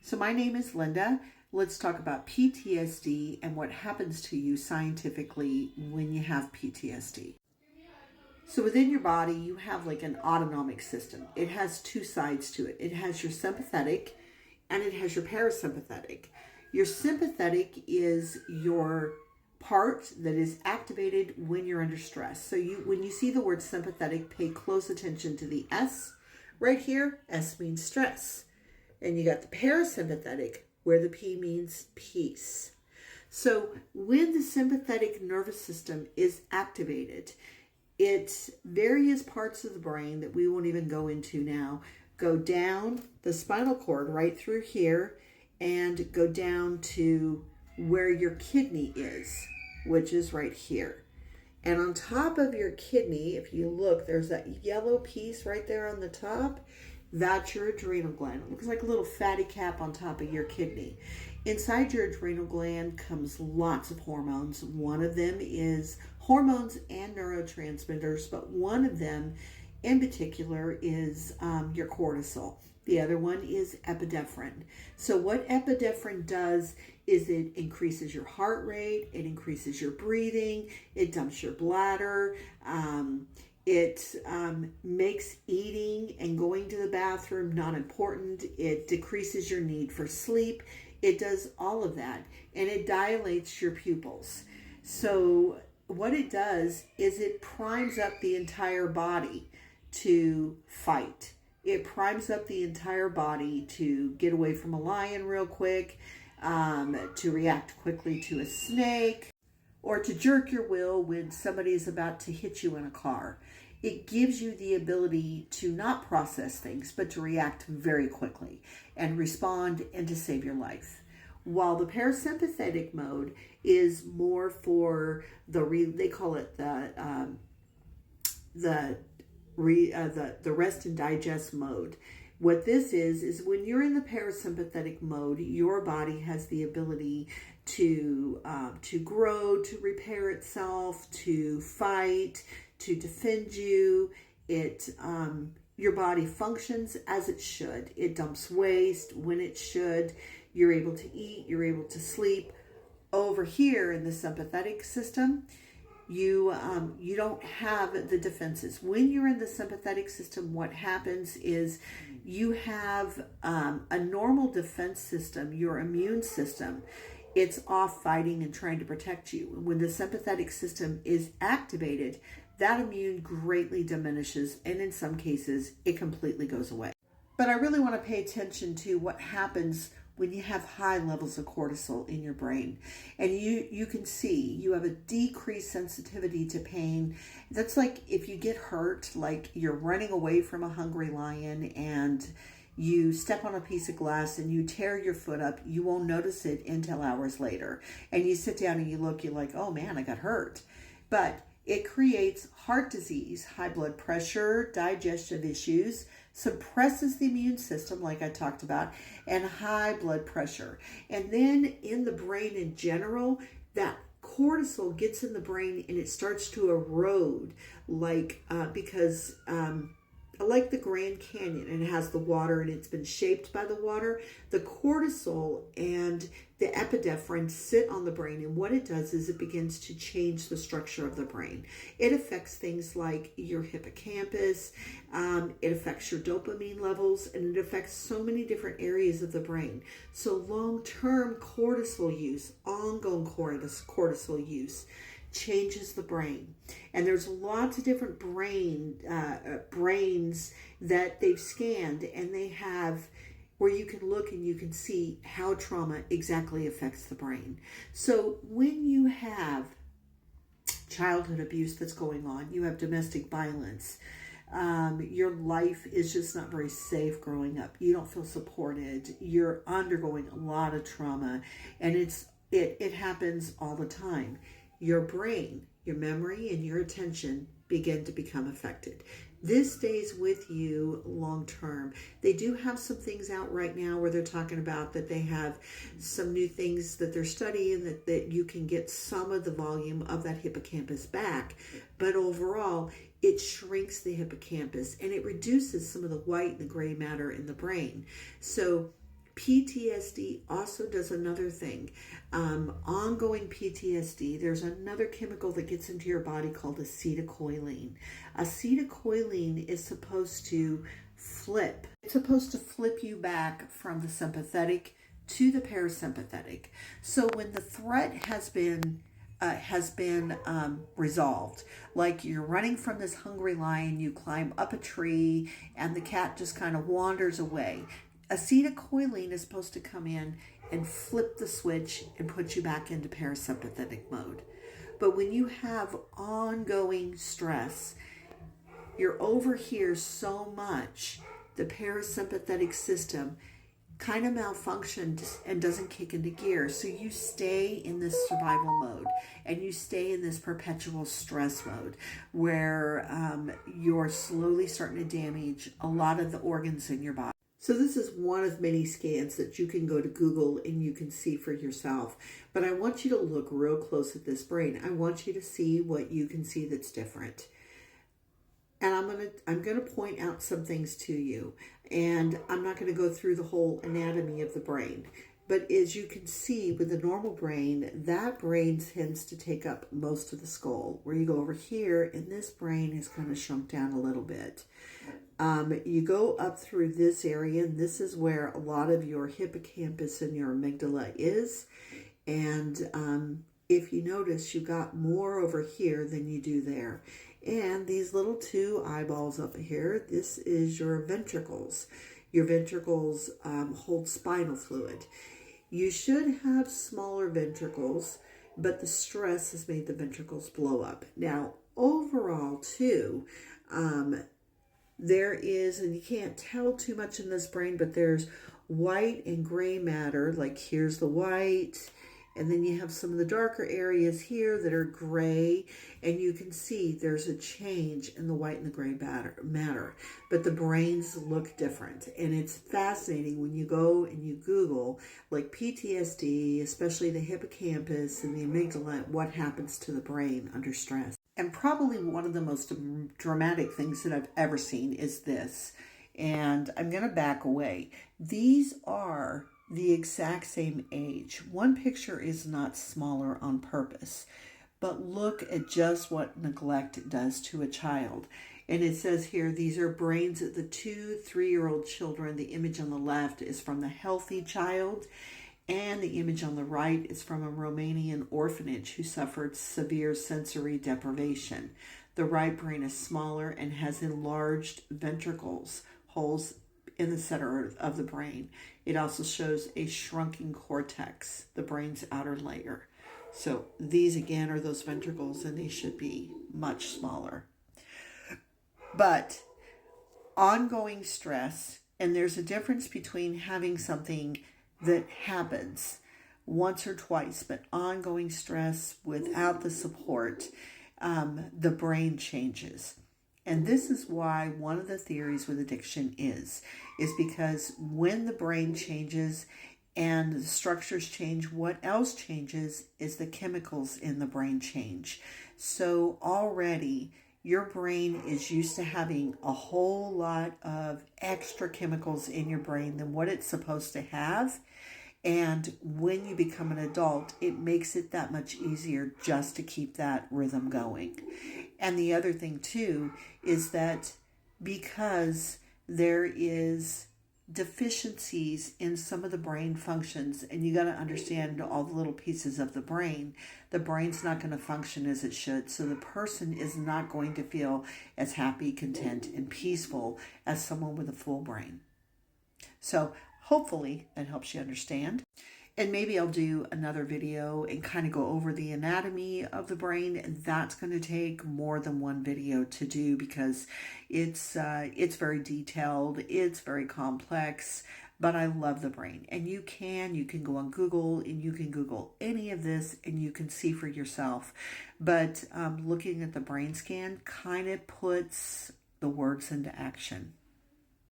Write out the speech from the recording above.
So my name is Linda. Let's talk about PTSD and what happens to you scientifically when you have PTSD. So within your body, you have like an autonomic system. It has two sides to it. It has your sympathetic and it has your parasympathetic. Your sympathetic is your part that is activated when you're under stress. So when you see the word sympathetic, pay close attention to the S right here. S means stress. And you got the parasympathetic, where the P means peace. So when the sympathetic nervous system is activated, it's various parts of the brain that we won't even go into now go down the spinal cord right through here and go down to where your kidney is, which is right here. And on top of your kidney, if you look, there's that yellow piece right there on the top. That's your adrenal gland. It looks like a little fatty cap on top of your kidney. Inside your adrenal gland comes lots of hormones. One of them is hormones and neurotransmitters, but one of them in particular is your cortisol. The other one is epinephrine. So what epinephrine does is it increases your heart rate, it increases your breathing, it dumps your bladder, it makes eating and going to the bathroom not important. It decreases your need for sleep. It does all of that, and it dilates your pupils. So what it does is it primes up the entire body to fight. It primes up the entire body to get away from a lion real quick, to react quickly to a snake, or to jerk your will when somebody is about to hit you in a car. It gives you the ability to not process things, but to react very quickly and respond and to save your life. While the parasympathetic mode is more for they call it the rest and digest mode. What this is when you're in the parasympathetic mode, your body has the ability to grow, to repair itself, to fight, to defend you. Your body functions as it should. It dumps waste when it should. You're able to eat, you're able to sleep. Over here in the sympathetic system, you don't have the defenses. When you're in the sympathetic system, what happens is you have a normal defense system, your immune system. It's off fighting and trying to protect you. When the sympathetic system is activated, that immune greatly diminishes, and in some cases, it completely goes away. But I really want to pay attention to what happens when you have high levels of cortisol in your brain. And you can see you have a decreased sensitivity to pain. That's like if you get hurt, like you're running away from a hungry lion and you step on a piece of glass and you tear your foot up, you won't notice it until hours later. And you sit down and you look, you're like, oh man, I got hurt. But it creates heart disease, high blood pressure, digestive issues, suppresses the immune system like I talked about, and high blood pressure. And then in the brain in general, that cortisol gets in the brain and it starts to erode because like the Grand Canyon, and it has the water and it's been shaped by the water. The cortisol and the epinephrine sit on the brain, and what it does is it begins to change the structure of the brain. It affects things like your hippocampus, it affects your dopamine levels, and it affects so many different areas of the brain. So long-term cortisol use, ongoing cortisol use, changes the brain. And there's lots of different brains that they've scanned, and they have where you can look and you can see how trauma exactly affects the brain. So when you have childhood abuse that's going on, you have domestic violence, your life is just not very safe growing up, you don't feel supported, you're undergoing a lot of trauma, and it happens all the time. Your brain, your memory, and your attention begin to become affected. This stays with you long term. They do have some things out right now where they're talking about that they have some new things that they're studying that you can get some of the volume of that hippocampus back. But overall, it shrinks the hippocampus and it reduces some of the white and the gray matter in the brain. So PTSD also does another thing. Ongoing PTSD, there's another chemical that gets into your body called acetylcholine. Acetylcholine is supposed to flip. It's supposed to flip you back from the sympathetic to the parasympathetic. So when the threat has been resolved, like you're running from this hungry lion, you climb up a tree, and the cat just kind of wanders away. Acetylcholine is supposed to come in and flip the switch and put you back into parasympathetic mode. But when you have ongoing stress, you're over here so much, the parasympathetic system kind of malfunctioned and doesn't kick into gear. So you stay in this survival mode and you stay in this perpetual stress mode where you're slowly starting to damage a lot of the organs in your body. So this is one of many scans that you can go to Google and you can see for yourself. But I want you to look real close at this brain. I want you to see what you can see that's different. And I'm gonna point out some things to you. And I'm not gonna go through the whole anatomy of the brain. But as you can see with the normal brain, that brain tends to take up most of the skull. Where you go over here, and this brain is kind of shrunk down a little bit. You go up through this area, and this is where a lot of your hippocampus and your amygdala is. And if you notice, you got more over here than you do there. And these little two eyeballs up here, this is your ventricles. Your ventricles hold spinal fluid. You should have smaller ventricles, but the stress has made the ventricles blow up. Now, overall, too, there is, and you can't tell too much in this brain, but there's white and gray matter. Like here's the white, and then you have some of the darker areas here that are gray, and you can see there's a change in the white and the gray matter. But the brains look different, and it's fascinating when you go and you Google like PTSD, especially the hippocampus and the amygdala, what happens to the brain under stress. And probably one of the most dramatic things that I've ever seen is this. And I'm going to back away. These are the exact same age. One picture is not smaller on purpose, but look at just what neglect does to a child. And it says here, these are brains of the 2-3-year-old children. The image on the left is from the healthy child, and the image on the right is from a Romanian orphanage who suffered severe sensory deprivation. The right brain is smaller and has enlarged ventricles, holes in the center of the brain. It also shows a shrunken cortex, the brain's outer layer. So these again are those ventricles, and they should be much smaller. But ongoing stress, and there's a difference between having something that happens once or twice, but ongoing stress without the support, the brain changes. And this is why one of the theories with addiction is because when the brain changes and the structures change, what else changes is the chemicals in the brain change. So already your brain is used to having a whole lot of extra chemicals in your brain than what it's supposed to have. And when you become an adult, it makes it that much easier just to keep that rhythm going. And the other thing too is that because there is deficiencies in some of the brain functions, and you got to understand all the little pieces of the brain's not going to function as it should. So the person is not going to feel as happy, content, and peaceful as someone with a full brain. So hopefully that helps you understand. And maybe I'll do another video and kind of go over the anatomy of the brain. And that's going to take more than one video to do because it's very detailed. It's very complex, but I love the brain. And you can go on Google and you can Google any of this and you can see for yourself. But looking at the brain scan kind of puts the words into action.